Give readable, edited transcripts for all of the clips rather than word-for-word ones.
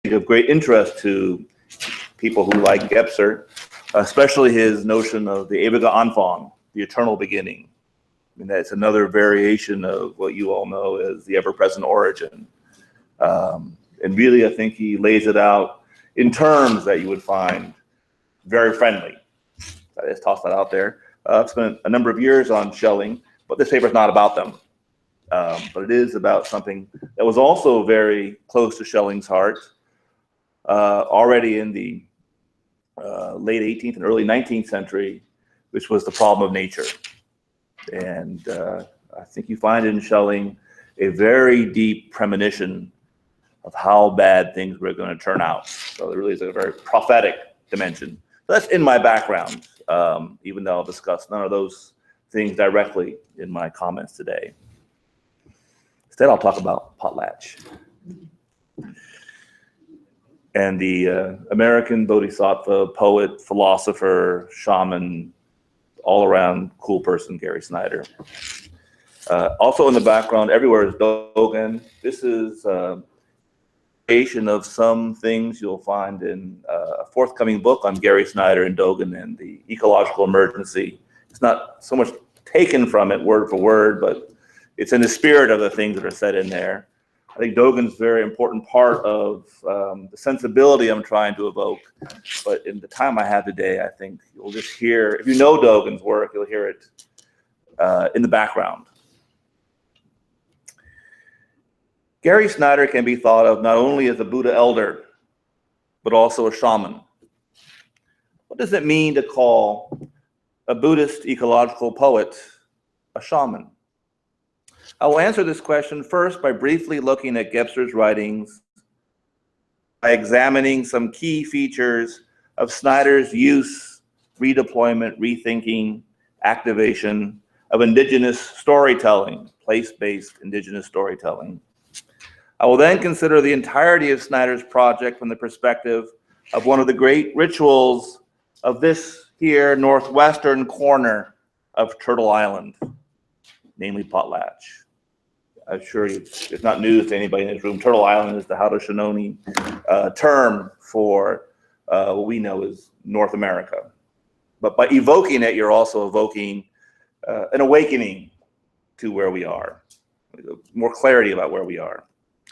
of great interest to people who like Gebser, especially his notion of the ewiger Anfang, the eternal beginning. I mean, that's another variation of what you all know as the ever-present origin. And really, I think he lays it out in terms that you would find very friendly. I just toss that out there. I've spent a number of years on Schelling, but this paper is not about them. But it is about something that was also very close to Schelling's heart, already in the late 18th and early 19th century, which was the problem of nature. And I think you find in Schelling a very deep premonition of how bad things were going to turn out. So there really is a very prophetic dimension. So that's in my background, even though I'll discuss none of those things directly in my comments today. Instead, I'll talk about potlatch and the American bodhisattva, poet, philosopher, shaman, all-around cool person, Gary Snyder. Also in the background, everywhere is Dogen. This is a creation of some things you'll find in a forthcoming book on Gary Snyder and Dogen and the ecological emergency. It's not so much taken from it word for word, but it's in the spirit of the things that are said in there. I think Dogen's a very important part of the sensibility I'm trying to evoke. But in the time I have today, I think you'll just hear, if you know Dogen's work, you'll hear it in the background. Gary Snyder can be thought of not only as a Buddha elder, but also a shaman. What does it mean to call a Buddhist ecological poet a shaman? I will answer this question first by briefly looking at Gebser's writings, by examining some key features of Snyder's use, redeployment, rethinking, activation of indigenous storytelling, place-based indigenous storytelling. I will then consider the entirety of Snyder's project from the perspective of one of the great rituals of this here northwestern corner of Turtle Island, namely potlatch. I'm sure it's not news to anybody in this room. Turtle Island is the Haudenosaunee term for what we know as North America. But by evoking it, you're also evoking an awakening to where we are, more clarity about where we are.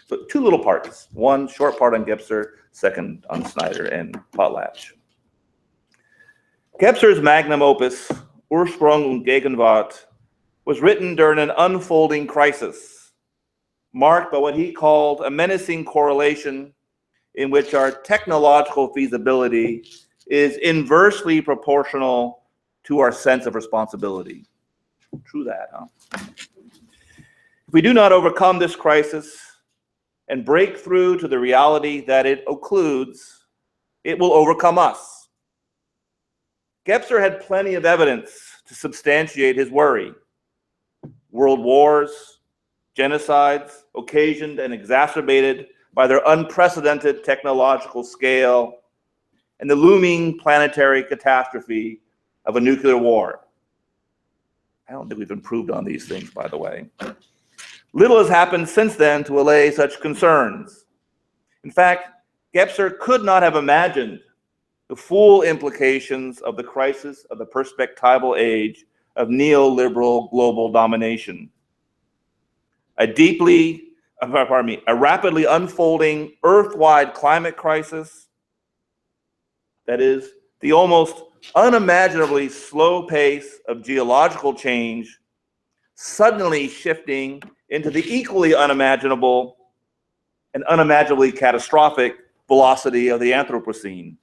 So two little parts, one short part on Gebser, second on Snyder and potlatch. Gebser's magnum opus, Ursprung und Gegenwart, was written during an unfolding crisis, marked by what he called a menacing correlation in which our technological feasibility is inversely proportional to our sense of responsibility. True that, huh? If we do not overcome this crisis and break through to the reality that it occludes, it will overcome us. Gebser had plenty of evidence to substantiate his worry. World wars, genocides, occasioned and exacerbated by their unprecedented technological scale, and the looming planetary catastrophe of a nuclear war. I don't think we've improved on these things, by the way. Little has happened since then to allay such concerns. In fact, Gebser could not have imagined the full implications of the crisis of the perspectival age of neoliberal global domination. A rapidly unfolding Earth-wide climate crisis, that is, the almost unimaginably slow pace of geological change suddenly shifting into the equally unimaginable and unimaginably catastrophic velocity of the Anthropocene.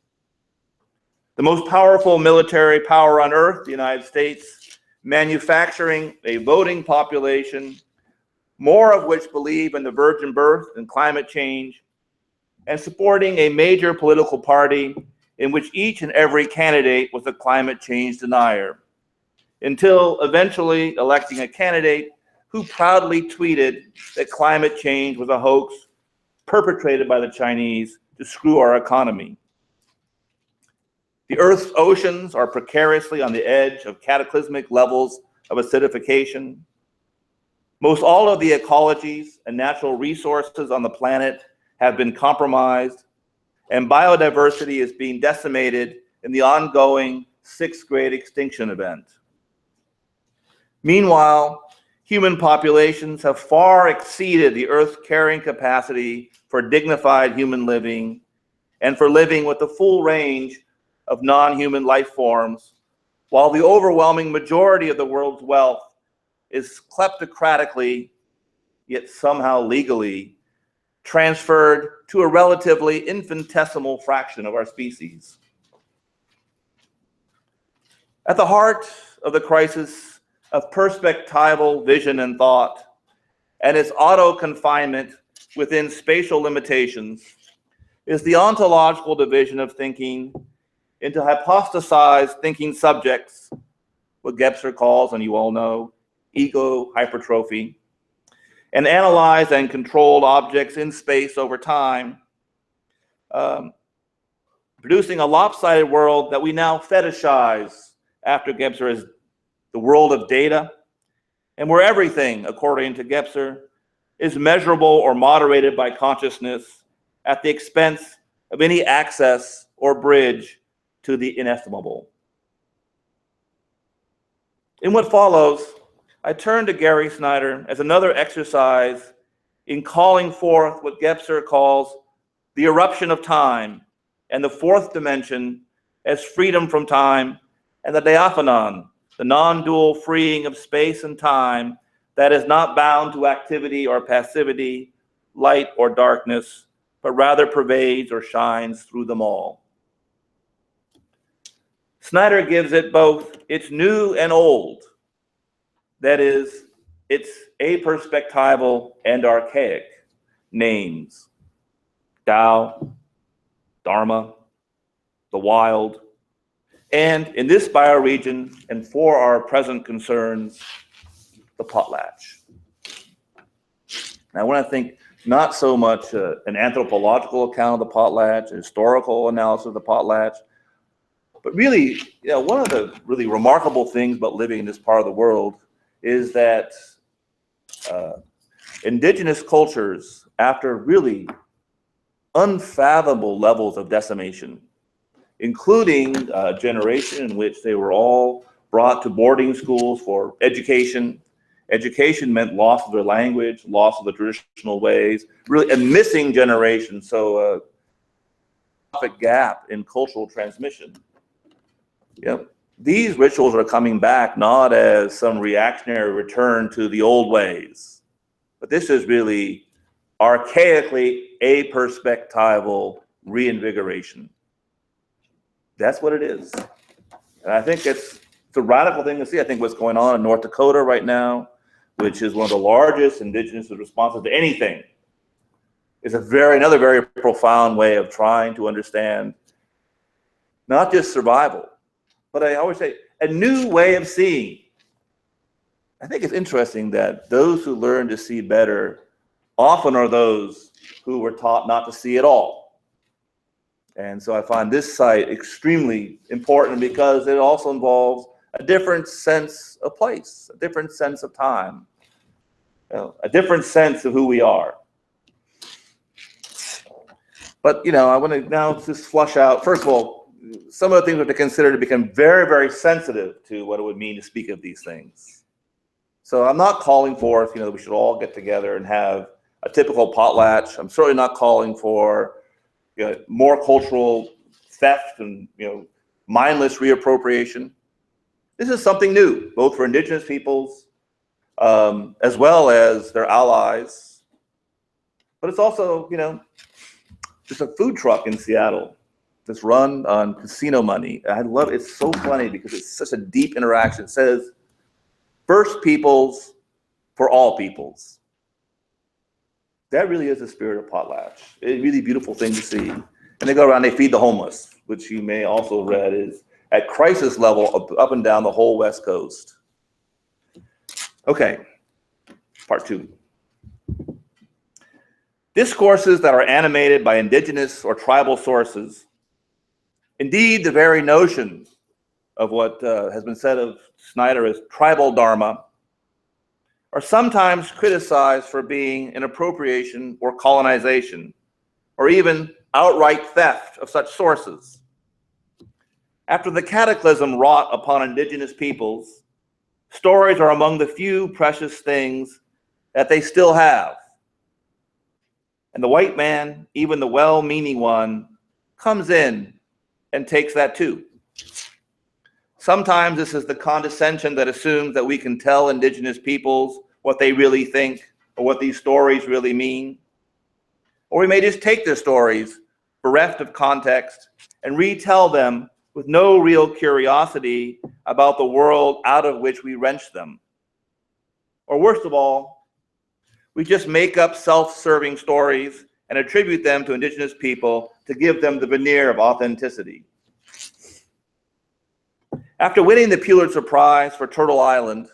The most powerful military power on Earth, the United States, manufacturing a voting population, more of which believe in the virgin birth and climate change, and supporting a major political party in which each and every candidate was a climate change denier, until eventually electing a candidate who proudly tweeted that climate change was a hoax perpetrated by the Chinese to screw our economy. The Earth's oceans are precariously on the edge of cataclysmic levels of acidification. Most all of the ecologies and natural resources on the planet have been compromised and biodiversity is being decimated in the ongoing 6th grade extinction event. Meanwhile, human populations have far exceeded the Earth's carrying capacity for dignified human living and for living with the full range of non-human life forms, while the overwhelming majority of the world's wealth is kleptocratically, yet somehow legally, transferred to a relatively infinitesimal fraction of our species. At the heart of the crisis of perspectival vision and thought, and its auto-confinement within spatial limitations, is the ontological division of thinking into hypostasized thinking subjects, what Gebser calls, and you all know, ego hypertrophy, and analyzed and controlled objects in space over time, producing a lopsided world that we now fetishize after Gebser as the world of data, and where everything, according to Gebser, is measurable or moderated by consciousness at the expense of any access or bridge to the inestimable. In what follows, I turn to Gary Snyder as another exercise in calling forth what Gebser calls the eruption of time, and the 4th dimension as freedom from time, and the diaphanon, the non-dual freeing of space and time that is not bound to activity or passivity, light or darkness, but rather pervades or shines through them all. Snyder gives it both its new and old, that is, its aperspectival and archaic names: Tao, Dharma, the wild, and in this bioregion and for our present concerns, the potlatch. Now, I want to think not so much an anthropological account of the potlatch, a historical analysis of the potlatch, but really, one of the really remarkable things about living in this part of the world is that indigenous cultures, after really unfathomable levels of decimation, including a generation in which they were all brought to boarding schools for education. Education meant loss of their language, loss of the traditional ways, really a missing generation. So a gap in cultural transmission. These rituals are coming back not as some reactionary return to the old ways, but this is really archaically aperspectival reinvigoration. That's what it is. And I think it's a radical thing to see. I think what's going on in North Dakota right now, which is one of the largest indigenous responses to anything, is another very profound way of trying to understand not just survival, but I always say a new way of seeing. I think it's interesting that those who learn to see better often are those who were taught not to see at all. And so I find this site extremely important because it also involves a different sense of place, a different sense of time, a different sense of who we are. But, I want to now just flush out, first of all, some of the things we have to consider to become very, very sensitive to what it would mean to speak of these things. So I'm not calling forth, that we should all get together and have a typical potlatch. I'm certainly not calling for more cultural theft and mindless reappropriation. This is something new, both for indigenous peoples as well as their allies. But it's also, just a food truck in Seattle that's run on casino money. I love it. It's so funny because it's such a deep interaction. It says, first peoples for all peoples. That really is the spirit of potlatch. It's a really beautiful thing to see. And they go around, they feed the homeless, which you may also read is at crisis level up and down the whole West Coast. Okay, part 2. Discourses that are animated by indigenous or tribal sources, indeed the very notion of what has been said of Snyder as tribal dharma, are sometimes criticized for being an appropriation or colonization, or even outright theft of such sources. After the cataclysm wrought upon indigenous peoples, stories are among the few precious things that they still have. And the white man, even the well-meaning one, comes in and takes that too. Sometimes this is the condescension that assumes that we can tell indigenous peoples what they really think or what these stories really mean. Or we may just take their stories, bereft of context, and retell them with no real curiosity about the world out of which we wrenched them. Or worst of all, we just make up self-serving stories and attribute them to indigenous people to give them the veneer of authenticity. After winning the Pulitzer Prize for Turtle Island,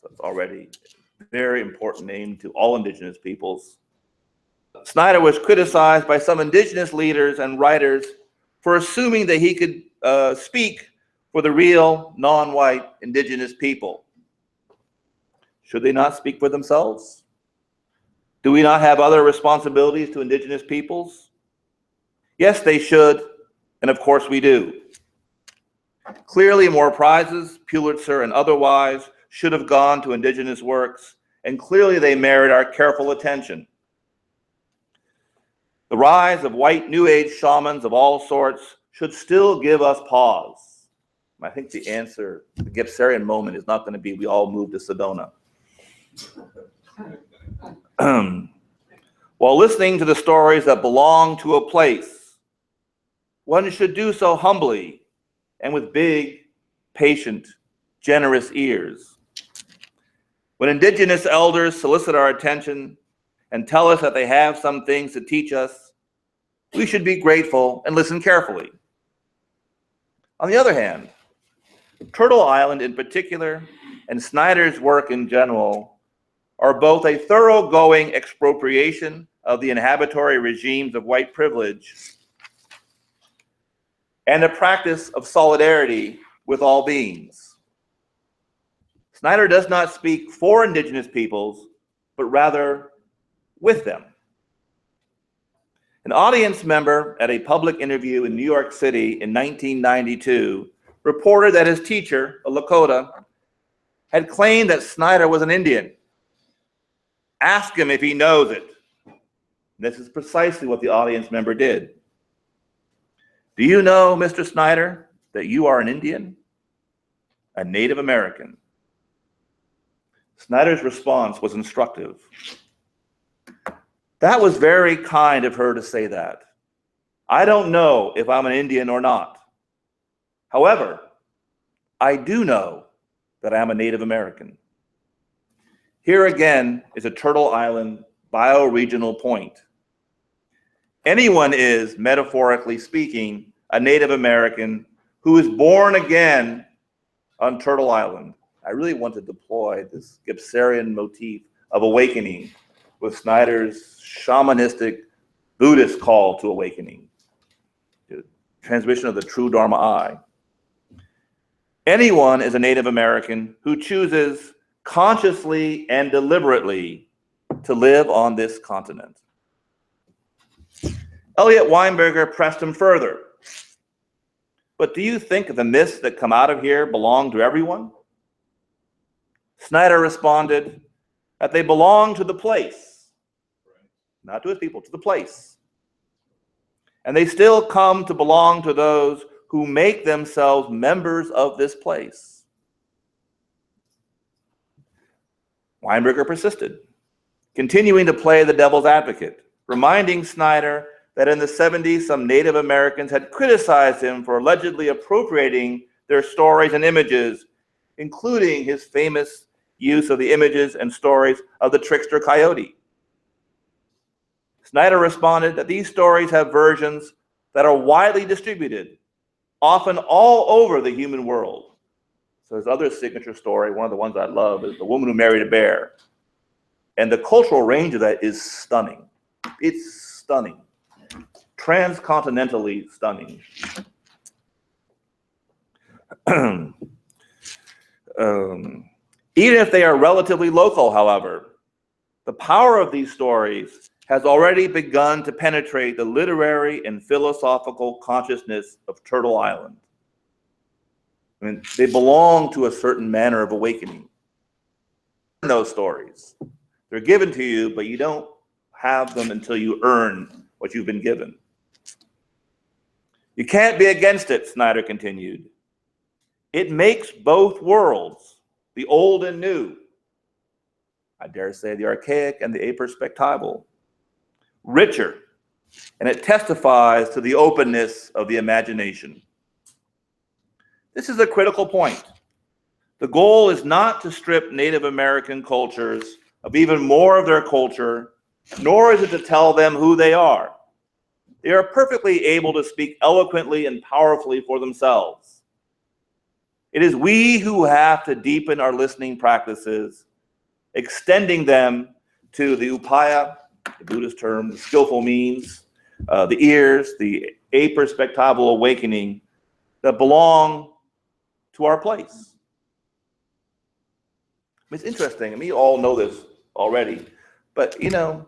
so it's already a very important name to all indigenous peoples, Snyder was criticized by some indigenous leaders and writers for assuming that he could speak for the real non-white indigenous people. Should they not speak for themselves? Do we not have other responsibilities to indigenous peoples? Yes, they should, and of course we do. Clearly, more prizes, Pulitzer and otherwise, should have gone to indigenous works, and clearly they merit our careful attention. The rise of white New Age shamans of all sorts should still give us pause. I think the answer, the Gebserian moment, is not going to be we all move to Sedona. While listening to the stories that belong to a place, one should do so humbly and with big, patient, generous ears. When indigenous elders solicit our attention and tell us that they have some things to teach us, we should be grateful and listen carefully. On the other hand, Turtle Island in particular and Snyder's work in general are both a thoroughgoing expropriation of the inhabitory regimes of white privilege and a practice of solidarity with all beings. Snyder does not speak for indigenous peoples, but rather with them. An audience member at a public interview in New York City in 1992 reported that his teacher, a Lakota, had claimed that Snyder was an Indian. Ask him if he knows it. This is precisely what the audience member did. Do you know, Mr. Snyder, that you are an Indian? A Native American. Snyder's response was instructive. That was very kind of her to say that. I don't know if I'm an Indian or not. However, I do know that I'm a Native American. Here again is a Turtle Island bioregional point. Anyone is, metaphorically speaking, a Native American who is born again on Turtle Island. I really want to deploy this Gebserian motif of awakening with Snyder's shamanistic Buddhist call to awakening, the transmission of the true Dharma I. Anyone is a Native American who chooses consciously and deliberately to live on this continent. Elliot Weinberger pressed him further. But do you think the myths that come out of here belong to everyone? Snyder responded that they belong to the place, not to his people, to the place. And they still come to belong to those who make themselves members of this place. Weinberger persisted, continuing to play the devil's advocate, reminding Snyder that in the 70s, some Native Americans had criticized him for allegedly appropriating their stories and images, including his famous use of the images and stories of the trickster coyote. Snyder responded that these stories have versions that are widely distributed, often all over the human world. So his other signature story, one of the ones I love, is The Woman Who Married a Bear. And the cultural range of that is stunning. It's stunning. Transcontinentally stunning. Even if they are relatively local, however, the power of these stories has already begun to penetrate the literary and philosophical consciousness of Turtle Island. I mean, they belong to a certain manner of awakening. Those stories, they're given to you, but you don't have them until you earn what you've been given. You can't be against it, Snyder continued. It makes both worlds, the old and new, I dare say the archaic and the aperspectival, richer, and it testifies to the openness of the imagination. This is a critical point. The goal is not to strip Native American cultures of even more of their culture, nor is it to tell them who they are. They are perfectly able to speak eloquently and powerfully for themselves. It is we who have to deepen our listening practices, extending them to the upaya, the Buddhist term, the skillful means, the ears, the aperspectival awakening that belong to our place. It's interesting, I mean, you all know this already, but you know,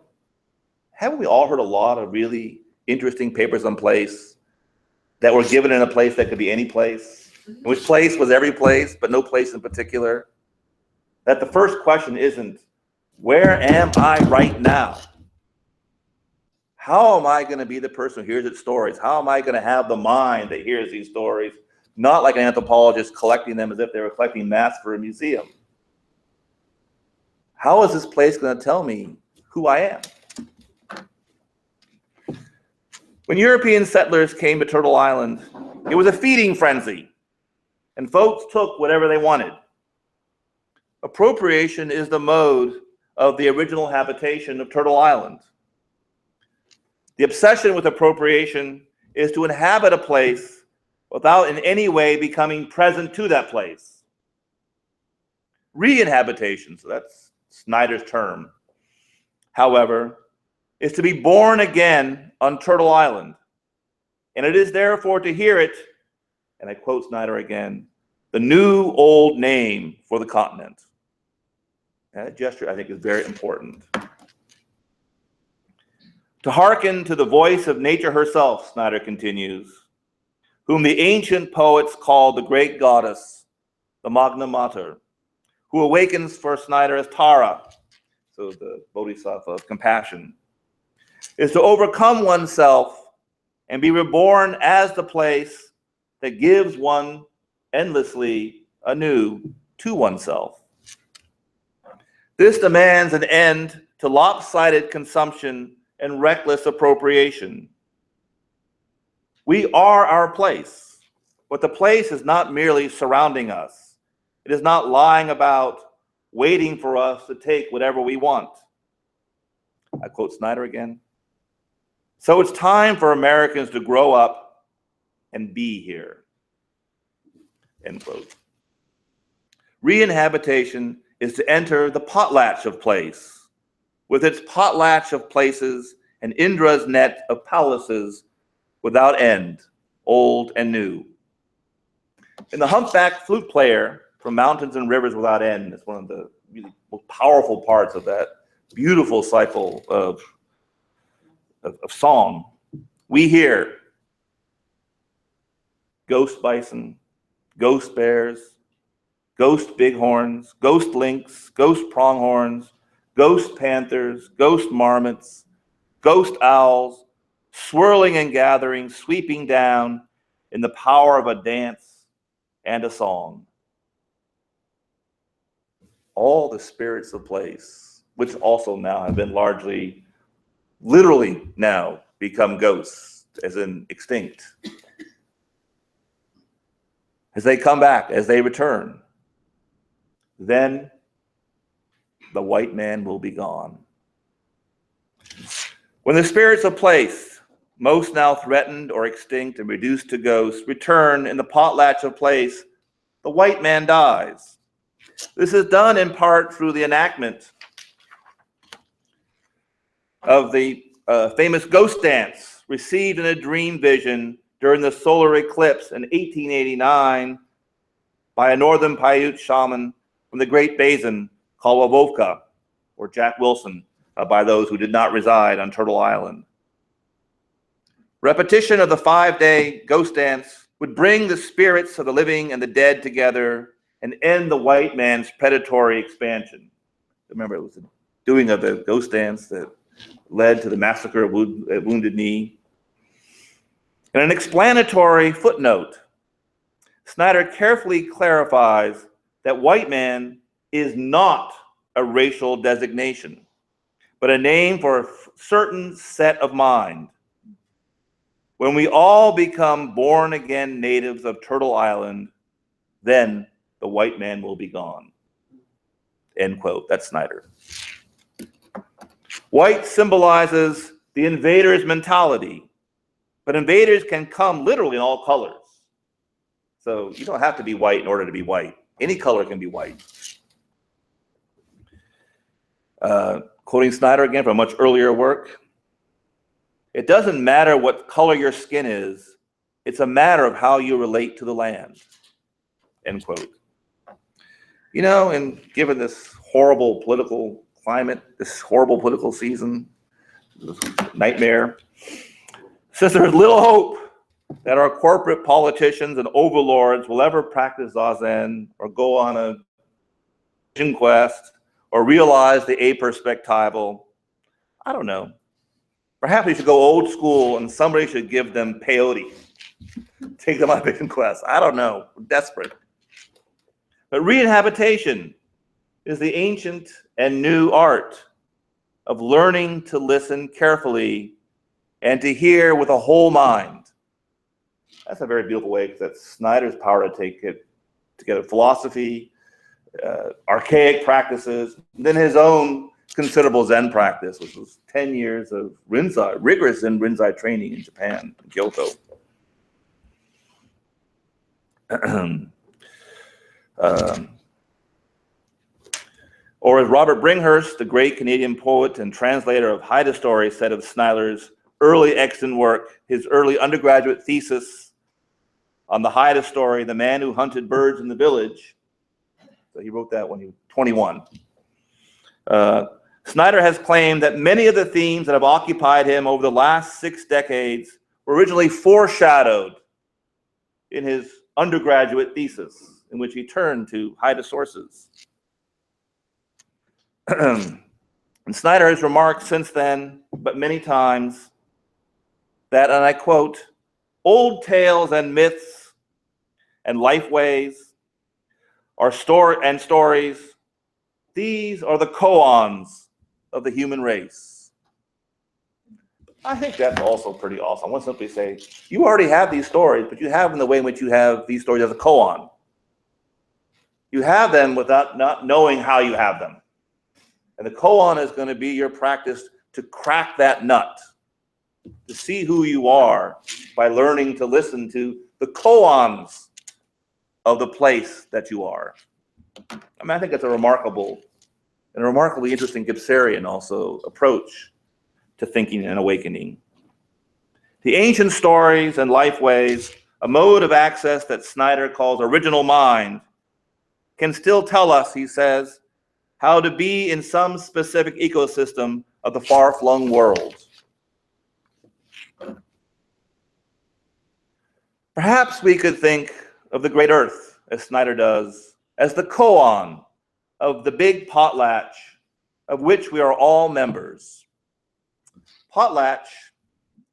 haven't we all heard a lot of really interesting papers on place that were given in a place that could be any place? Which place was every place, but no place in particular? That the first question isn't, where am I right now? How am I going to be the person who hears its stories? How am I going to have the mind that hears these stories? Not like an anthropologist collecting them as if they were collecting maps for a museum. How is this place going to tell me who I am? When European settlers came to Turtle Island, it was a feeding frenzy, and folks took whatever they wanted. Appropriation is the mode of the original habitation of Turtle Island. The obsession with appropriation is to inhabit a place without in any way becoming present to that place. Rehabitation, so that's Snyder's term, however, is to be born again on Turtle Island. And it is therefore to hear it, and I quote Snyder again, the new old name for the continent. That gesture, I think, is very important. To hearken to the voice of nature herself, Snyder continues, whom the ancient poets called the great goddess, the Magna Mater, who awakens for Snyder as Tara, so the Bodhisattva of compassion, is to overcome oneself and be reborn as the place that gives one endlessly anew to oneself. This demands an end to lopsided consumption and reckless appropriation. We are our place, but the place is not merely surrounding us. It is not lying about, waiting for us to take whatever we want. I quote Snyder again. So it's time for Americans to grow up and be here. End quote. Reinhabitation is to enter the potlatch of place, with its potlatch of places and Indra's net of palaces without end, old and new. In the humpback flute player from Mountains and Rivers Without End, it's one of the really most powerful parts of that beautiful cycle of song. We hear ghost bison, ghost bears, ghost bighorns, ghost lynx, ghost pronghorns, ghost panthers, ghost marmots, ghost owls, swirling and gathering, sweeping down in the power of a dance and a song. All the spirits of place, which also now have been largely, literally now become ghosts, as in extinct. As they come back, as they return, then the white man will be gone. When the spirits of place, most now threatened or extinct and reduced to ghosts, return in the potlatch of place, the white man dies. This is done in part through the enactment of the famous ghost dance received in a dream vision during the solar eclipse in 1889 by a northern Paiute shaman from the Great Basin called Wawovka, or Jack Wilson, by those who did not reside on Turtle Island. Repetition of the 5-day ghost dance would bring the spirits of the living and the dead together and end the white man's predatory expansion. Remember, it was the doing of the ghost dance that led to the massacre of Wounded Knee. In an explanatory footnote, Snyder carefully clarifies that white man is not a racial designation, but a name for a certain set of mind. When we all become born-again natives of Turtle Island, then the white man will be gone. End quote. That's Snyder. White symbolizes the invader's mentality, but invaders can come literally in all colors. So you don't have to be white in order to be white. Any color can be white. Quoting Snyder again from a much earlier work, it doesn't matter what color your skin is, it's a matter of how you relate to the land. End quote. You know, and given this horrible political climate, this horrible political season, this nightmare, since there is little hope that our corporate politicians and overlords will ever practice Zazen or go on a vision quest or realize the aperspectival, I don't know. Perhaps we should go old school and somebody should give them peyote. Take them on a vision quest. I don't know. We're desperate. But rehabitation is the ancient and new art of learning to listen carefully and to hear with a whole mind. That's a very beautiful way, because that's Snyder's power to take it together. Philosophy, archaic practices, and then his own considerable Zen practice, which was 10 years of Rinzai, rigorous Rinzai training in Japan, in Kyoto. Or as Robert Bringhurst, the great Canadian poet and translator of Haida Story, said of Snyder's early extant work, his early undergraduate thesis on the Haida Story, The Man Who Hunted Birds in the Village. So he wrote that when he was 21. Snyder has claimed that many of the themes that have occupied him over the last 6 decades were originally foreshadowed in his undergraduate thesis, in which he turned to Haida sources. And Snyder has remarked since then, but many times, that, and I quote, old tales and myths and lifeways are stories, these are the koans of the human race. I think that's also pretty awesome. I want to simply say, you already have these stories, but you have them the way in which you have these stories as a koan. You have them without not knowing how you have them. And the koan is going to be your practice to crack that nut, to see who you are by learning to listen to the koans of the place that you are. I mean, I think it's a remarkably interesting Gebserian also approach to thinking and awakening. The ancient stories and lifeways, a mode of access that Snyder calls original mind, can still tell us, he says, how to be in some specific ecosystem of the far-flung world. Perhaps we could think of the great earth, as Snyder does, as the koan of the big potlatch, of which we are all members. Potlatch,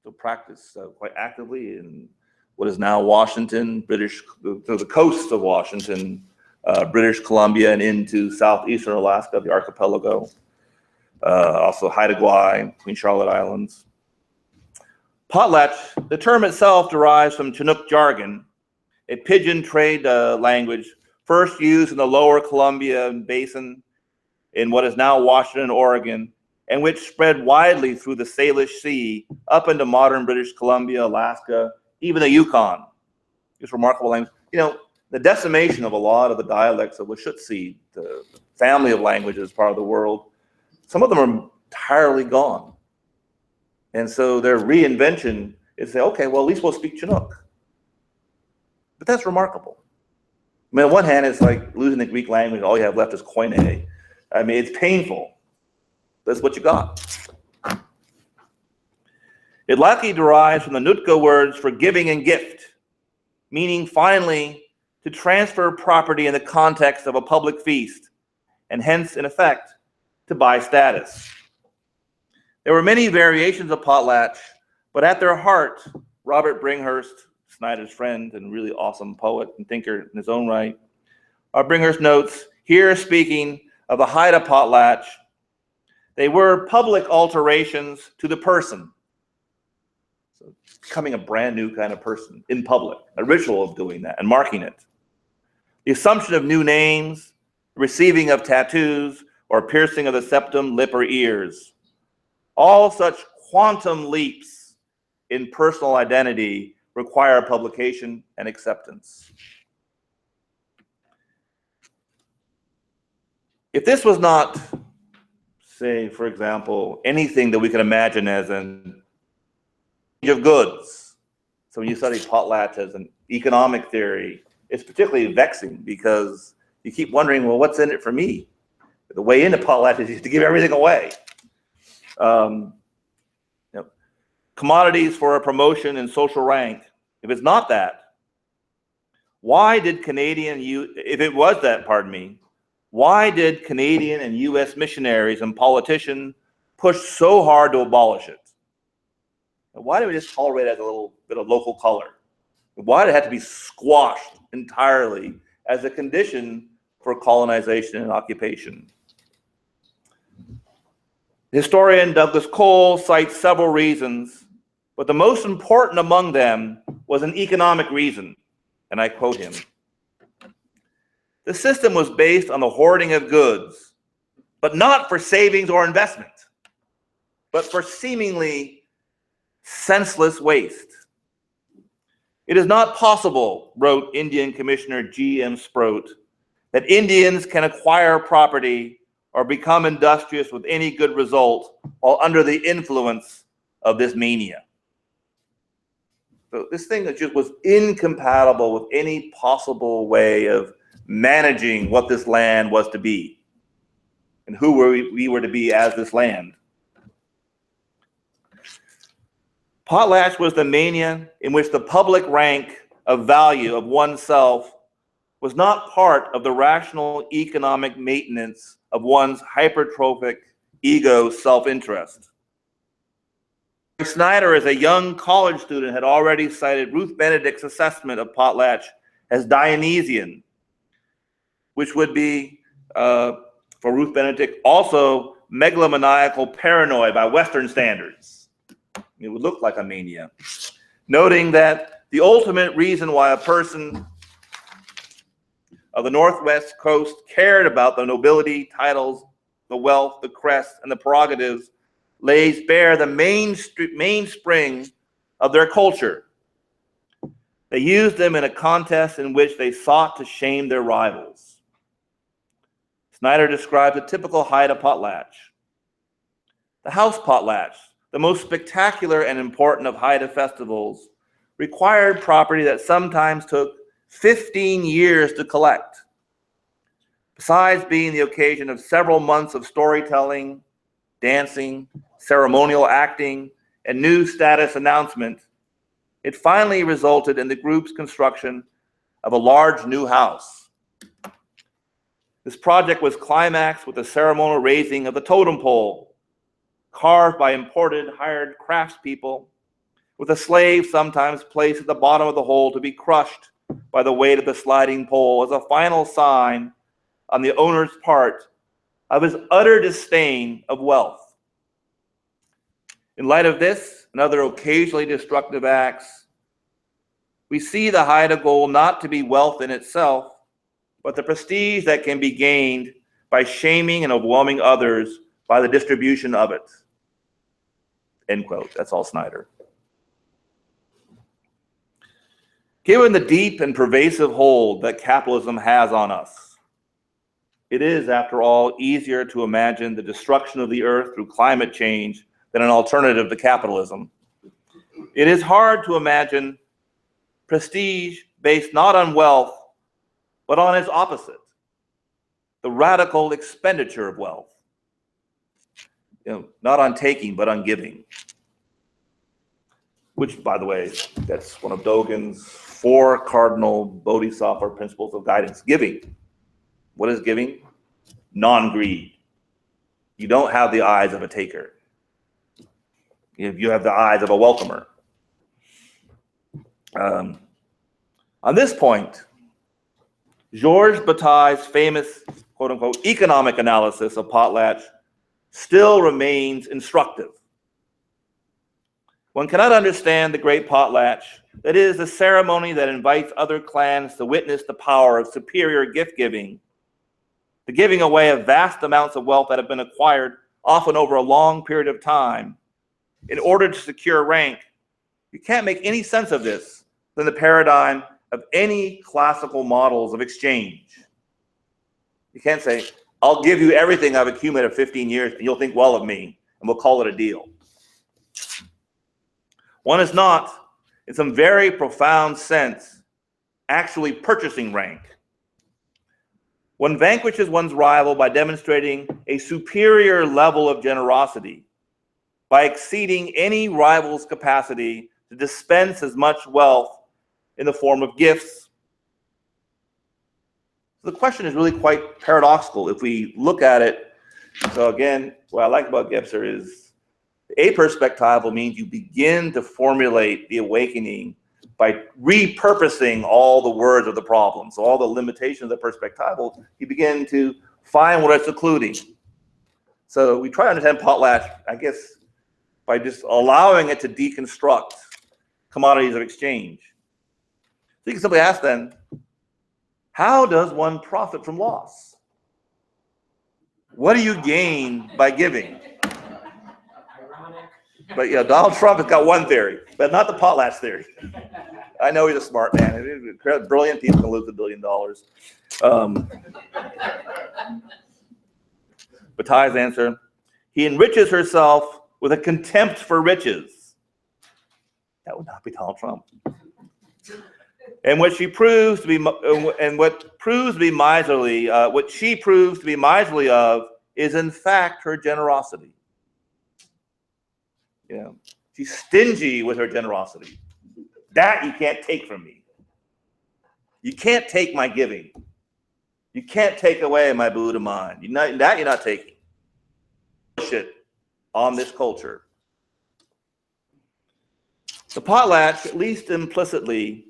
so practice quite actively in what is now Washington, the coast of Washington, British Columbia, and into southeastern Alaska, the archipelago. Also Haida Gwaii, Queen Charlotte Islands. Potlatch, the term itself derives from Chinook jargon, a pidgin trade language first used in the lower Columbia Basin in what is now Washington and Oregon, and which spread widely through the Salish Sea up into modern British Columbia, Alaska, even the Yukon. It's remarkable language. You know, the decimation of a lot of the dialects of Lushootseed, the family of languages part of the world, some of them are entirely gone. And so their reinvention is to say, okay, well, at least we'll speak Chinook. But that's remarkable. I mean, on one hand, it's like losing the Greek language, all you have left is Koine. I mean, it's painful. That's what you got. It likely derives from the Nootka words for giving and gift, meaning finally to transfer property in the context of a public feast, and hence, in effect, to buy status. There were many variations of potlatch, but at their heart, Robert Bringhurst, Snyder's friend and really awesome poet and thinker in his own right, Bringhurst notes, here speaking of the Haida potlatch, they were public alterations to the person. So becoming a brand new kind of person in public, a ritual of doing that and marking it. The assumption of new names, receiving of tattoos, or piercing of the septum, lip, or ears. All such quantum leaps in personal identity require publication and acceptance. If this was not, say, for example, anything that we can imagine as an exchange of goods, so when you study potlatch as an economic theory, it's particularly vexing because you keep wondering, well, what's in it for me? The way into potlatch is to give everything away. Commodities for a promotion in social rank. If it's not that, why did if it was that, pardon me, why did Canadian and US missionaries and politicians push so hard to abolish it? And why did we just tolerate it as a little bit of local color? Why did it have to be squashed entirely as a condition for colonization and occupation? Historian Douglas Cole cites several reasons, but the most important among them was an economic reason, and I quote him. The system was based on the hoarding of goods, but not for savings or investment, but for seemingly senseless waste. It is not possible, wrote Indian Commissioner G.M. Sproat, that Indians can acquire property or become industrious with any good result while under the influence of this mania. So this thing that just was incompatible with any possible way of managing what this land was to be and who we were to be as this land. Potlatch was the mania in which the public rank of value of oneself was not part of the rational economic maintenance of one's hypertrophic ego self-interest. Snyder, as a young college student, had already cited Ruth Benedict's assessment of potlatch as Dionysian, which would be, for Ruth Benedict, also megalomaniacal paranoia by Western standards. It would look like a mania, noting that the ultimate reason why a person of the Northwest Coast cared about the nobility, titles, the wealth, the crest, and the prerogatives lays bare the mainspring of their culture. They used them in a contest in which they sought to shame their rivals. Snyder describes a typical Haida potlatch. The house potlatch, the most spectacular and important of Haida festivals, required property that sometimes took 15 years to collect. Besides being the occasion of several months of storytelling, dancing, ceremonial acting, and new status announcement, it finally resulted in the group's construction of a large new house. This project was climaxed with the ceremonial raising of the totem pole, carved by imported hired craftspeople, with a slave sometimes placed at the bottom of the hole to be crushed by the weight of the sliding pole as a final sign on the owner's part of his utter disdain of wealth. In light of this and other occasionally destructive acts, we see the Haida goal not to be wealth in itself, but the prestige that can be gained by shaming and overwhelming others by the distribution of it. End quote. That's all Snyder. Given the deep and pervasive hold that capitalism has on us, it is, after all, easier to imagine the destruction of the earth through climate change than an alternative to capitalism. It is hard to imagine prestige based not on wealth, but on its opposite, the radical expenditure of wealth. not on taking, but on giving. Which, by the way, that's one of Dogen's 4 cardinal bodhisattva principles of guidance. Giving. What is giving? Non-greed. You don't have the eyes of a taker. You have the eyes of a welcomer. On this point, Georges Bataille's famous, quote-unquote, economic analysis of potlatch still remains instructive. One cannot understand the great potlatch, that is, the ceremony that invites other clans to witness the power of superior gift-giving, the giving away of vast amounts of wealth that have been acquired, often over a long period of time, in order to secure rank. You can't make any sense of this than the paradigm of any classical models of exchange. You can't say, I'll give you everything I've accumulated 15 years and you'll think well of me and we'll call it a deal. One is not, in some very profound sense, actually purchasing rank. One vanquishes one's rival by demonstrating a superior level of generosity, by exceeding any rival's capacity to dispense as much wealth in the form of gifts. So the question is really quite paradoxical if we look at it. So again, what I like about Gebser is aperspectival means you begin to formulate the awakening by repurposing all the words of the problem. So all the limitations of the perspectival, you begin to find what it's occluding. So we try to understand potlatch, I guess, by just allowing it to deconstruct commodities of exchange. So you can simply ask then, how does one profit from loss? What do you gain by giving? But yeah, Donald Trump has got one theory, but not the potlatch theory. I know he's a smart man. Brilliant people can lose $1 billion. Bataille's answer, he enriches herself with a contempt for riches. That would not be Donald Trump. And what she proves to be, and what proves to be miserly, what she proves to be miserly of, is in fact her generosity. She's stingy with her generosity. That you can't take from me. You can't take my giving. You can't take away my Buddha mind. That you're not taking. Push it on this culture. The potlatch, at least implicitly,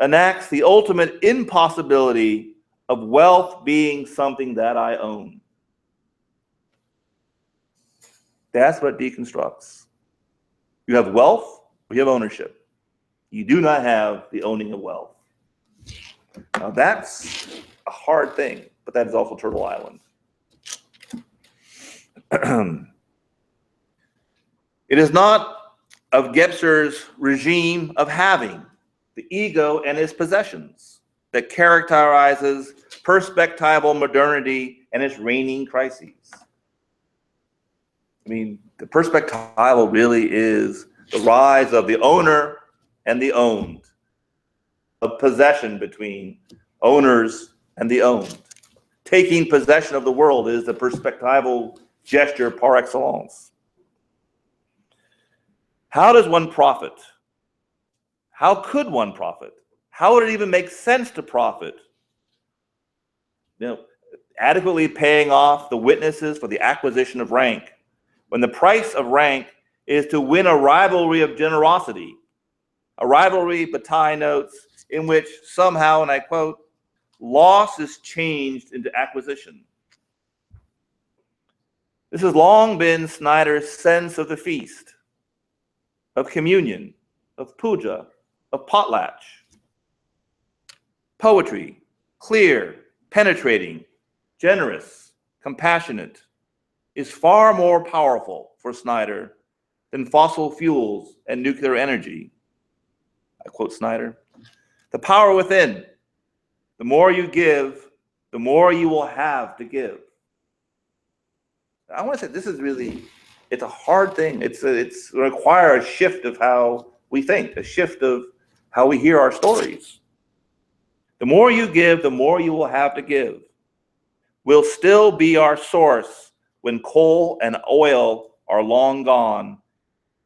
enacts the ultimate impossibility of wealth being something that I own. That's what it deconstructs. You have wealth, or you have ownership. You do not have the owning of wealth. Now that's a hard thing, but that is also Turtle Island. It is not of Gebser's regime of having, the ego and its possessions, that characterizes perspectival modernity and its reigning crises. I mean, the perspectival really is the rise of the owner and the owned, of possession between owners and the owned. Taking possession of the world is the perspectival gesture par excellence. How does one profit? How could one profit? How would it even make sense to profit? Adequately paying off the witnesses for the acquisition of rank, when the price of rank is to win a rivalry of generosity, a rivalry, Bataille notes, in which somehow, and I quote, loss is changed into acquisition. This has long been Snyder's sense of the feast, of communion, of puja, of potlatch. Poetry, clear, penetrating, generous, compassionate, is far more powerful for Snyder than fossil fuels and nuclear energy. I quote Snyder, the power within, the more you give, the more you will have to give. I want to say this is really, it's a hard thing. It's require a shift of how we think, a shift of how we hear our stories. The more you give, the more you will have to give. Will still be our source when coal and oil are long gone,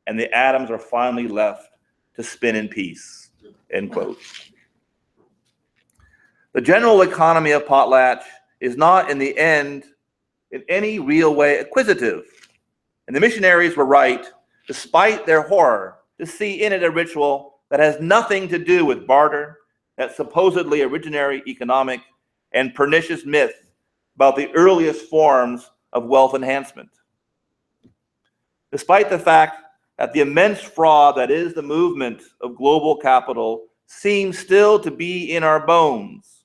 and the atoms are finally left to spin in peace, end quote. The general economy of potlatch is not in the end in any real way acquisitive. And the missionaries were right, despite their horror, to see in it a ritual that has nothing to do with barter, that supposedly originary economic and pernicious myth about the earliest forms of wealth enhancement. Despite the fact that the immense fraud that is the movement of global capital seems still to be in our bones,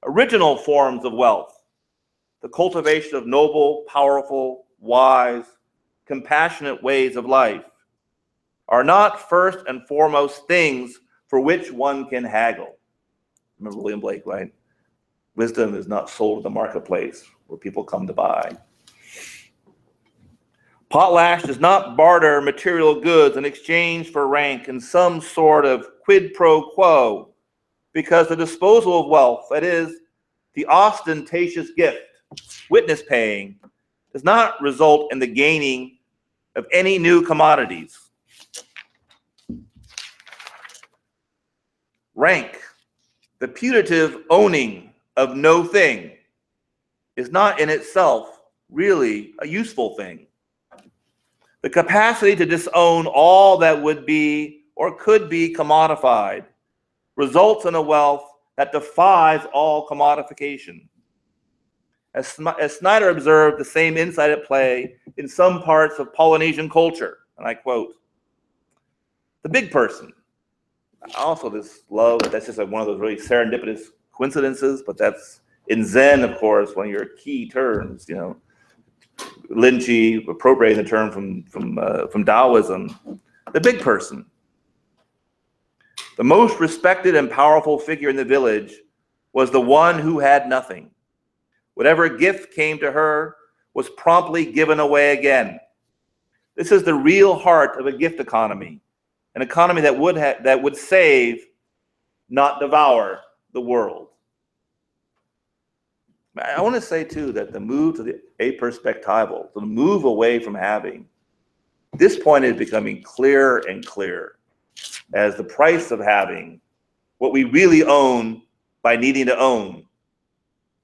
original forms of wealth, the cultivation of noble, powerful, wise, compassionate ways of life, are not first and foremost things for which one can haggle. Remember William Blake, right? Wisdom is not sold at the marketplace where people come to buy. Potlatch does not barter material goods in exchange for rank in some sort of quid pro quo, because the disposal of wealth, that is, the ostentatious gift, witness paying, does not result in the gaining of any new commodities. Rank, the putative owning of no thing, is not in itself really a useful thing. The capacity to disown all that would be or could be commodified results in a wealth that defies all commodification. As Snyder observed, the same insight at play in some parts of Polynesian culture, and I quote, "The big person." Also, this love, that's just like one of those really serendipitous coincidences, but that's in Zen, of course, one of your key terms, you know, Linchi appropriating the term from Taoism, the big person. The most respected and powerful figure in the village was the one who had nothing. Whatever gift came to her was promptly given away again. This is the real heart of a gift economy, an economy that would save, not devour, the world. I want to say too that the move to the aperspectival, the move away from having, this point is becoming clearer and clearer as the price of having what we really own by needing to own.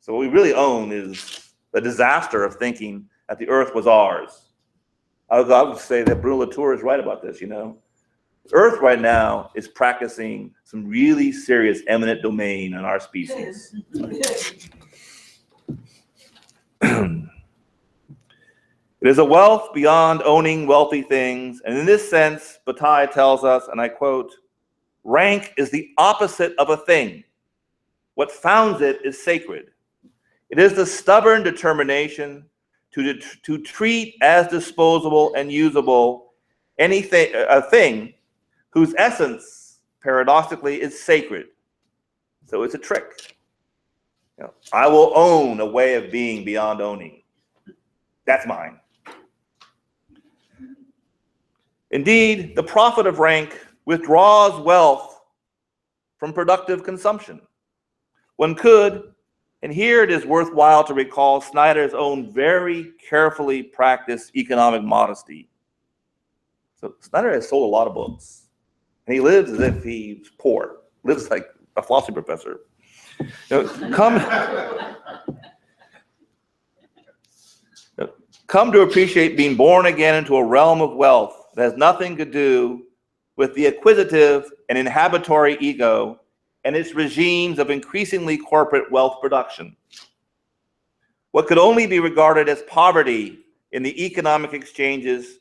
So what we really own is the disaster of thinking that the earth was ours. I would say that Bruno Latour is right about this, you know. Earth right now is practicing some really serious eminent domain on our species. It is a wealth beyond owning wealthy things, and in this sense, Bataille tells us, and I quote, "Rank is the opposite of a thing. What founds it is sacred. It is the stubborn determination to treat as disposable and usable anything, a thing whose essence, paradoxically, is sacred." So it's a trick. You know, I will own a way of being beyond owning. That's mine. Indeed, the profit of rank withdraws wealth from productive consumption. One could, and here it is worthwhile to recall Snyder's own very carefully practiced economic modesty. So Snyder has sold a lot of books, and he lives as if he's poor, lives like a philosophy professor. You know, come to appreciate being born again into a realm of wealth that has nothing to do with the acquisitive and inhibitory ego and its regimes of increasingly corporate wealth production. What could only be regarded as poverty in the economic exchanges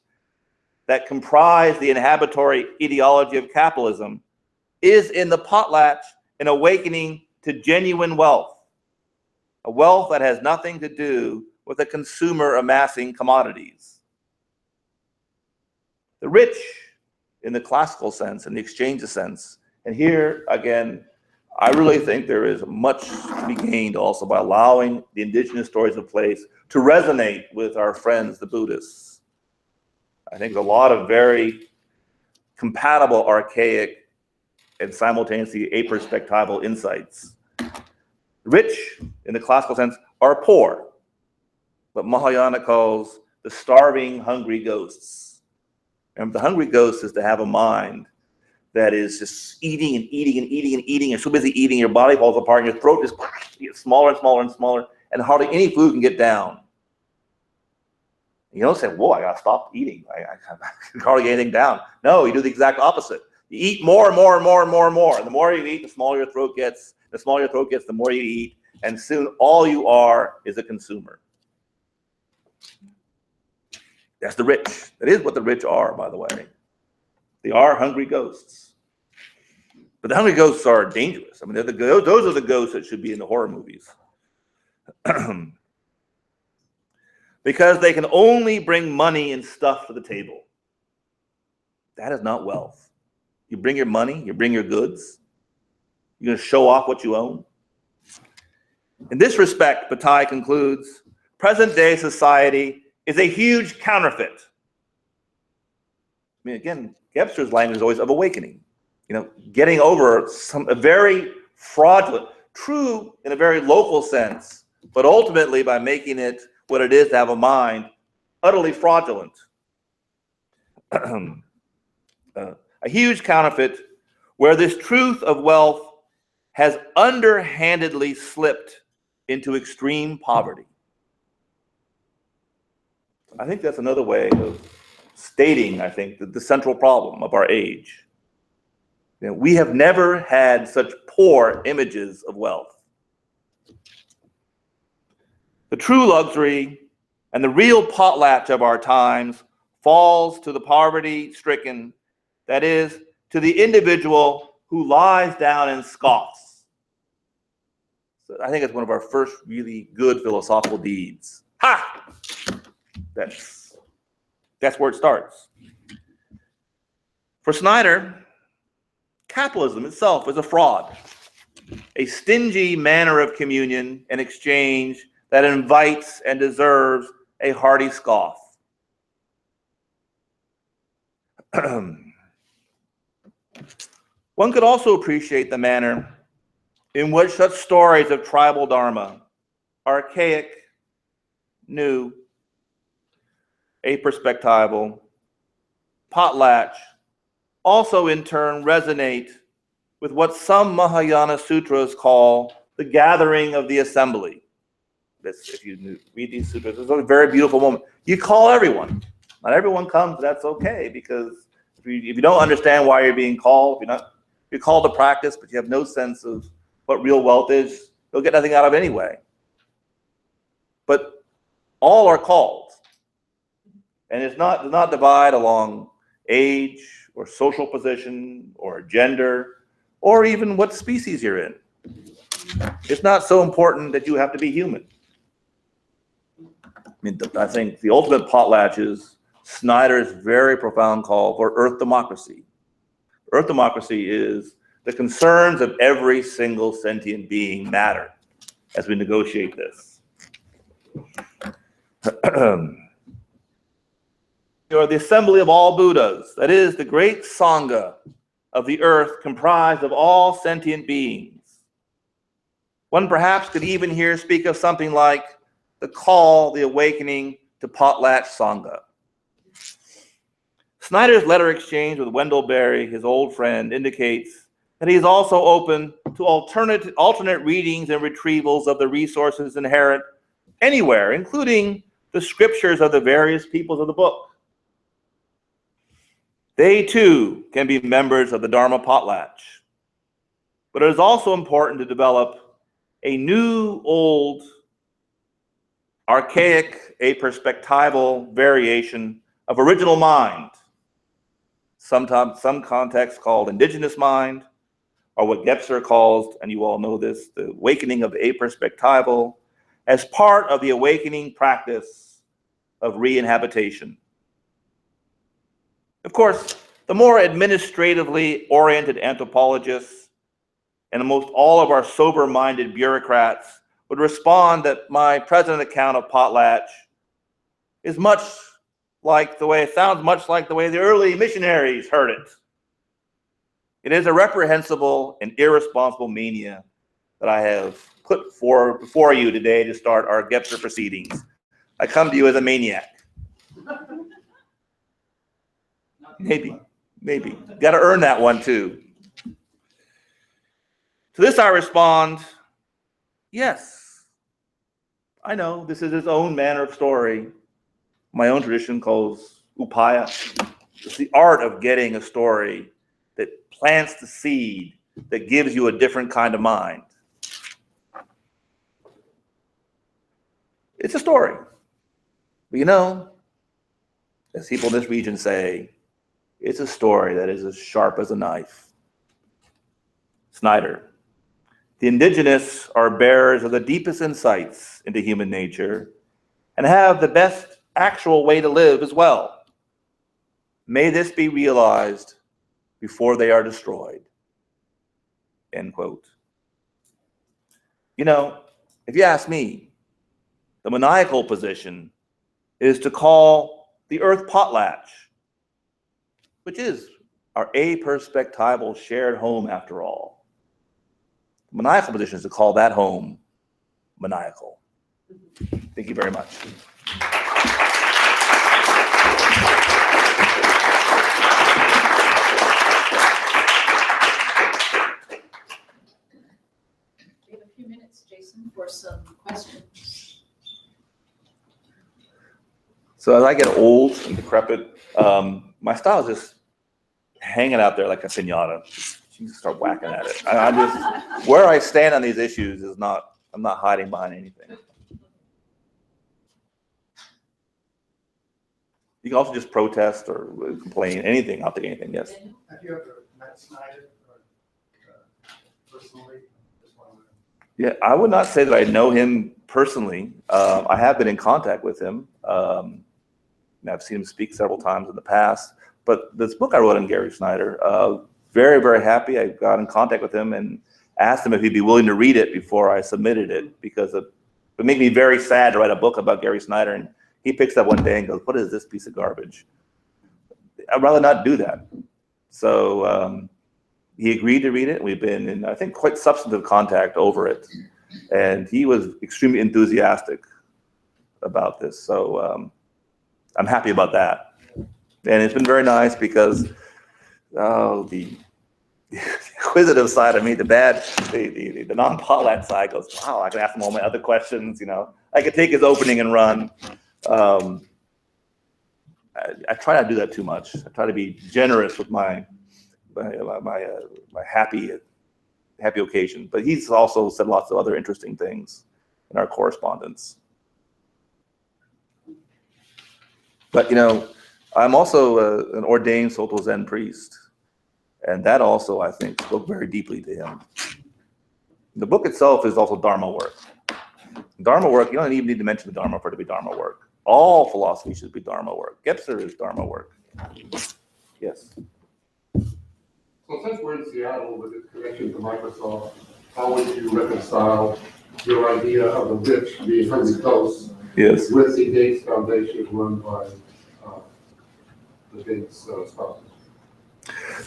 that comprise the inhibitory ideology of capitalism is in the potlatch an awakening to genuine wealth, a wealth that has nothing to do with a consumer amassing commodities. The rich, in the classical sense, in the exchange sense, and here again, I really think there is much to be gained also by allowing the indigenous stories of place to resonate with our friends, the Buddhists. I think a lot of very compatible, archaic, and simultaneously aperspectival insights. Rich, in the classical sense, are poor, what Mahayana calls the starving, hungry ghosts. And the hungry ghost is to have a mind that is just eating and eating and eating and eating. You're so busy eating, your body falls apart, and your throat just gets smaller and smaller and smaller, and hardly any food can get down. You don't say, whoa, I gotta stop eating. I can hardly get anything down. No, you do the exact opposite. You eat more and more and more and more and more. And the more you eat, the smaller your throat gets. The smaller your throat gets, the more you eat. And soon all you are is a consumer. That's the rich. That is what the rich are, by the way. They are hungry ghosts. But the hungry ghosts are dangerous. I mean, those are the ghosts that should be in the horror movies. Because they can only bring money and stuff to the table. That is not wealth. You bring your money, you bring your goods. You're going to show off what you own. In this respect, Bataille concludes, present-day society is a huge counterfeit. I mean, again, Gebser's language is always of awakening. You know, getting over a very fraudulent, true in a very local sense, but ultimately by making it what it is to have a mind, utterly fraudulent. A huge counterfeit where this truth of wealth has underhandedly slipped into extreme poverty. I think that's another way of stating, I think, the central problem of our age. You know, we have never had such poor images of wealth. The true luxury and the real potlatch of our times falls to the poverty-stricken, that is, to the individual who lies down and scoffs. So I think it's one of our first really good philosophical deeds. Ha! That's where it starts. For Snyder, capitalism itself is a fraud, a stingy manner of communion and exchange that invites and deserves a hearty scoff. One could also appreciate the manner in which such stories of tribal dharma, archaic, new, aperspectival, potlatch, also in turn resonate with what some Mahayana sutras call the gathering of the assembly. If you read these sutras, it's a very beautiful moment. You call everyone. Not everyone comes, that's okay, because if you don't understand why you're being called, if you're called to practice, but you have no sense of what real wealth is, you'll get nothing out of it anyway. But all are called. And it's not, does not divide along age or social position or gender or even what species you're in. It's not so important that you have to be human. I mean, I think the ultimate potlatch is Snyder's very profound call for Earth democracy. Earth democracy is the concerns of every single sentient being matter as we negotiate this. You are the assembly of all Buddhas, that is, the great Sangha of the earth comprised of all sentient beings. One perhaps could even here speak of something like the call, the awakening to potlatch Sangha. Snyder's letter exchange with Wendell Berry, his old friend, indicates that he is also open to alternate readings and retrievals of the resources inherent anywhere, including the scriptures of the various peoples of the book. They too can be members of the Dharma potlatch. But it is also important to develop a new, old, archaic, aperspectival variation of original mind, sometimes some contexts called indigenous mind, or what Gebser calls, and you all know this, the awakening of aperspectival, as part of the awakening practice of rehabitation. Of course, the more administratively oriented anthropologists and almost all of our sober-minded bureaucrats would respond that my present account of potlatch is much like the way, it sounds much like the way the early missionaries heard it. It is a reprehensible and irresponsible mania that I have put before you today to start our Gebser proceedings. I come to you as a maniac. Maybe. Got to earn that one too. To this I respond, yes. I know this is his own manner of story. My own tradition calls upaya. It's the art of getting a story that plants the seed that gives you a different kind of mind. It's a story. But you know, as people in this region say, it's a story that is as sharp as a knife. Snyder. The indigenous are bearers of the deepest insights into human nature and have the best actual way to live as well. May this be realized before they are destroyed. End quote. You know, if you ask me, the maniacal position is to call the earth potlatch, which is our aperspectival shared home after all. The maniacal position is to call that home maniacal. Thank you very much. We have a few minutes, Jason, for some questions. So as I get old and decrepit, my style is just hanging out there like a piñata. You just start whacking at it. I just, where I stand on these issues is not, I'm not hiding behind anything. You can also just protest or complain, anything, I'll take anything, yes. Have you ever met Snyder personally? Yeah, I would not say that I know him personally. I have been in contact with him. I've seen him speak several times in the past. But this book I wrote on Gary Snyder, very, very happy. I got in contact with him and asked him if he'd be willing to read it before I submitted it, because it would make me very sad to write a book about Gary Snyder. And he picks up one day and goes, "What is this piece of garbage?" I'd rather not do that. So he agreed to read it. We've been in, I think, quite substantive contact over it. And he was extremely enthusiastic about this. So I'm happy about that. And it's been very nice because the inquisitive side of me, the non-potlatch side goes, wow, I can ask him all my other questions, you know. I could take his opening and run. I try not to do that too much. I try to be generous with my happy occasion. But he's also said lots of other interesting things in our correspondence. But, you know, I'm also an ordained Soto Zen priest. And that also, I think, spoke very deeply to him. The book itself is also Dharma work. Dharma work, you don't even need to mention the Dharma for it to be Dharma work. All philosophy should be Dharma work. Gebser is Dharma work. Yes. So since we're in Seattle with its connection to Microsoft, how would you reconcile your idea of the rich being hungry ghosts Yes. with the Gates Foundation run by the Gates sponsors?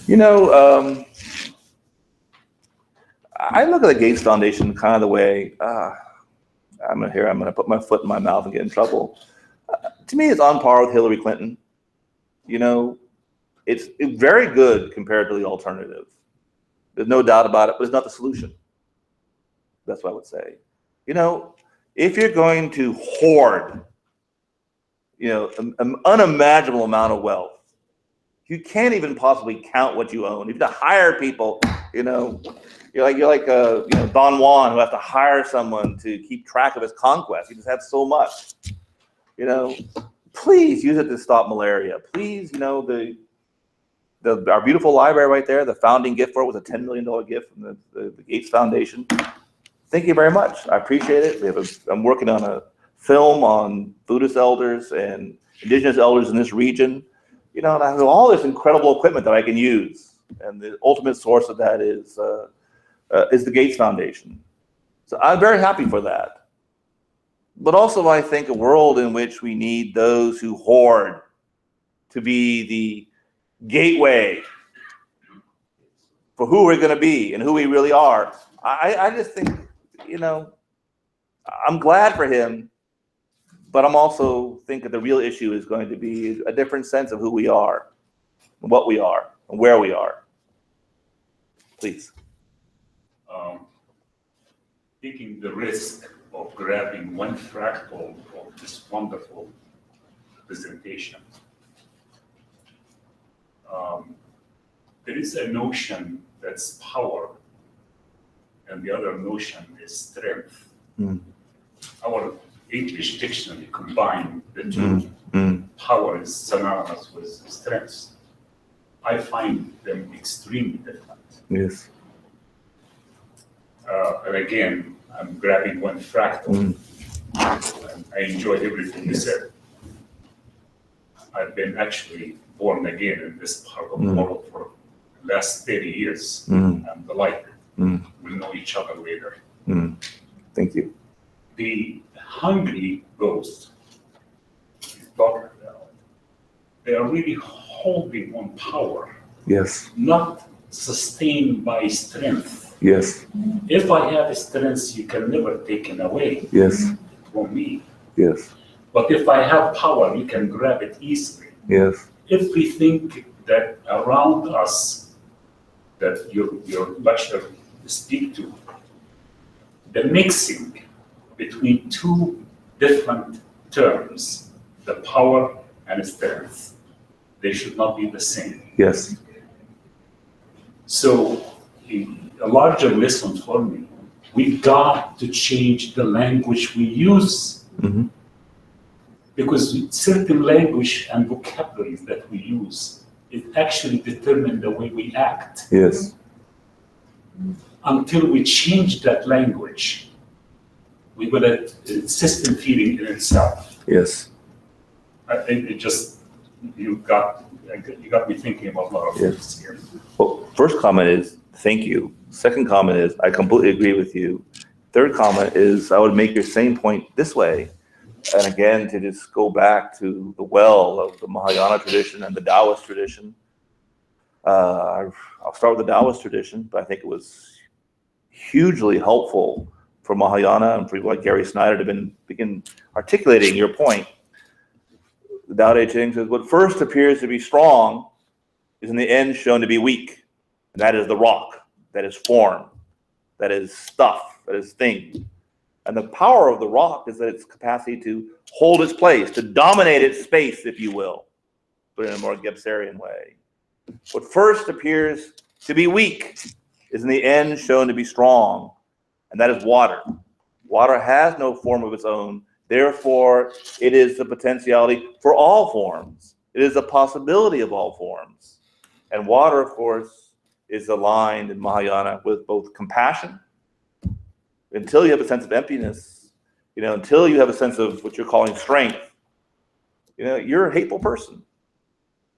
You know, I look at the Gates Foundation kind of the way, I'm going to put my foot in my mouth and get in trouble. To me, it's on par with Hillary Clinton. You know, it's very good compared to the alternative. There's no doubt about it, but it's not the solution. That's what I would say. You know, if you're going to hoard, you know, an unimaginable amount of wealth, you can't even possibly count what you own. You have to hire people, you know. You're like you know, Don Juan, who has to hire someone to keep track of his conquest. He just has so much. You know, please use it to stop malaria. Please, you know, our beautiful library right there, the founding gift for it was a $10 million gift from the Gates Foundation. Thank you very much. I appreciate it. I'm working on a film on Buddhist elders and indigenous elders in this region. You know, and I have all this incredible equipment that I can use. And the ultimate source of that is the Gates Foundation. So I'm very happy for that. But also, I think a world in which we need those who hoard to be the gateway for who we're going to be and who we really are. I just think, you know, I'm glad for him, But I'm also think that the real issue is going to be a different sense of who we are, what we are, and where we are. Please. Taking the risk of grabbing one fractal of this wonderful presentation. There is a notion that's power, and the other notion is strength. Our English dictionary combined the two. Power is synonymous with strength. I find them extremely different. Yes. And again, I'm grabbing one fractal. And I enjoyed everything you said. I've been actually born again in this part of the world for the last 30 years. I'm delighted. We'll know each other later. Thank you. The hungry ghosts he's talking about, they are really holding on power, Yes. not sustained by strength. Yes. If I have strength, you can never take it away Yes. from me. Yes. But if I have power, you can grab it easily. Yes. If we think that around us, that your lecture speak to, the mixing between two different terms, the power and strength, they should not be the same. Yes. So a larger lesson for me, we got to change the language we use. Because certain language and vocabularies that we use, it actually determine the way we act. Yes. Until we change that language, we will let system feeding in itself. Yes. I think it just, you got me thinking about a lot of things here. Well, first comment is thank you. Second comment is I completely agree with you. Third comment is I would make your same point this way. And again, to just go back to the well of the Mahayana tradition and the Taoist tradition. I'll start with the Taoist tradition, but I think it was hugely helpful for Mahayana and for people like Gary Snyder to begin articulating your point. The Tao Te Ching says, what first appears to be strong is in the end shown to be weak. And that is the rock, that is form, that is stuff, that is thing. And the power of the rock is that its capacity to hold its place, to dominate its space, if you will, but in a more Gebserian way. What first appears to be weak is in the end shown to be strong, and that is water. Water has no form of its own. Therefore, it is the potentiality for all forms. It is the possibility of all forms. And water, of course, is aligned in Mahayana with both compassion. Until you have a sense of emptiness, until you have a sense of what you're calling strength, you're a hateful person.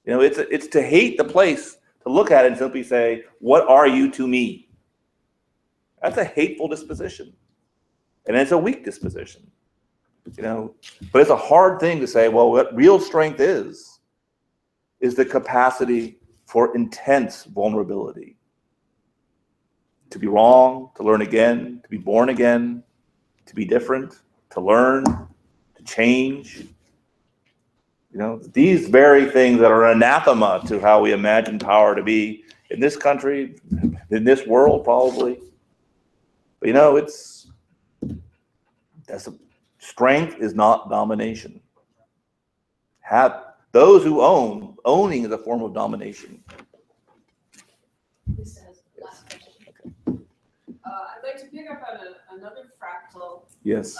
It's to hate the place, to look at it and simply say, what are you to me? That's a hateful disposition. And it's a weak disposition. But it's a hard thing to say, well, what real strength is the capacity for intense vulnerability. To be wrong, to learn again, to be born again, to be different, to learn, to change. These very things that are anathema to how we imagine power to be in this country, in this world, probably. But strength is not domination. Those who owning is a form of domination. This says last question. I'd like to pick up on another fractal, Yes.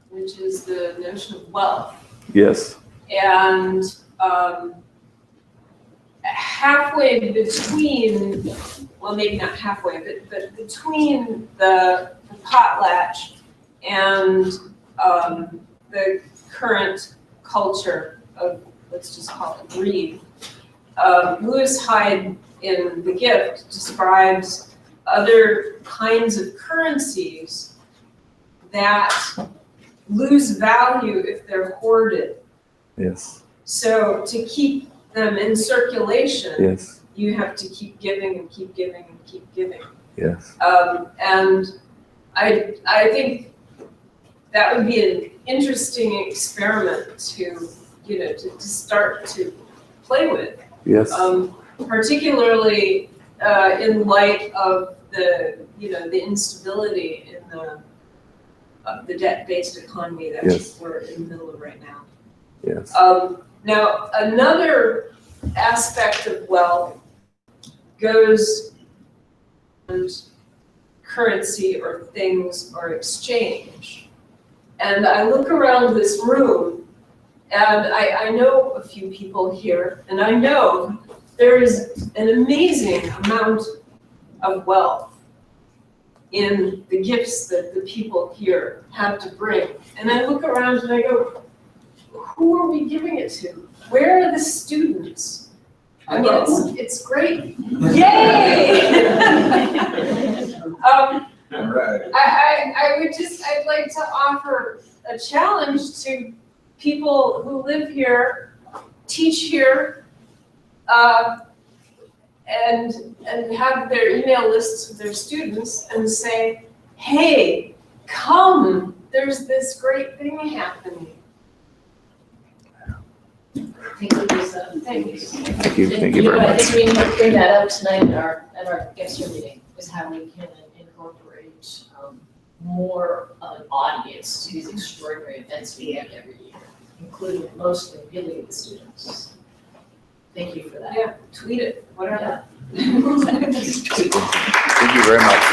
which is the notion of wealth. Yes. And halfway between, well, maybe not halfway, but between the potlatch and the current culture of, let's just call it greed, Lewis Hyde in The Gift describes other kinds of currencies that lose value if they're hoarded. Yes. So to keep them in circulation, Yes. you have to keep giving and keep giving and keep giving. Yes. And I think that would be an interesting experiment to, you know, to start to play with. Yes. Particularly in light of the, you know, the instability in the debt-based economy that Yes. we're in the middle of right now. Yes. Now, another aspect of wealth goes and currency or things or exchange. And I look around this room and I know a few people here, and I know there is an amazing amount of wealth in the gifts that the people here have to bring. And I look around and I go, who are we giving it to? Where are the students? I mean, it's great. Yay! I'd like to offer a challenge to people who live here, teach here, and have their email lists of their students and say, hey, come, there's this great thing happening. Thank you, Lisa. Thank you. Thank you. Thank you know, very I much. think we need to bring that up tonight at our Gebser meeting, is how we can incorporate more of an audience to these extraordinary events we have every year, including mostly really the students. Thank you for that. Yeah, tweet it, whatever. Thank you very much.